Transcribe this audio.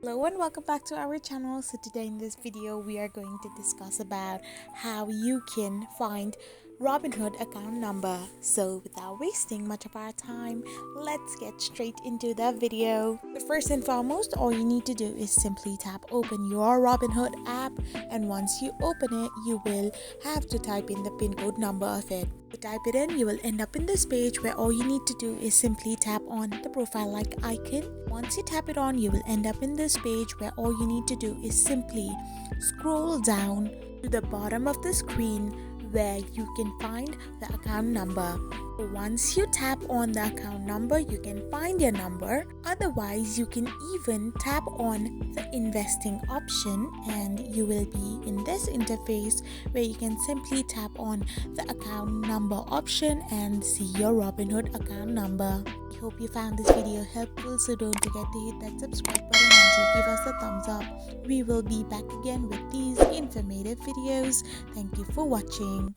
Hello and welcome back to our channel. So today in this video we are going to discuss about how you can find Robinhood account number. So without wasting much of our time, let's get straight into the video. First and foremost, all you need to do is simply tap open your Robinhood app, and once you open it, you will have to type in the pin code number of it. To type it in, you will end up in this page where all you need to do is simply tap on the profile like icon. Once you tap it on, you will end up in this page where all you need to do is simply scroll down to the bottom of the screen where you can find the account number. So once you tap on the account number, you can find your number. Otherwise, you can even tap on the investing option and you will be in this interface where you can simply tap on the account number option and see your Robinhood account number. I hope you found this video helpful, so don't forget to hit that subscribe button and to give us a thumbs up. We will be back again with these informative videos. Thank you for watching.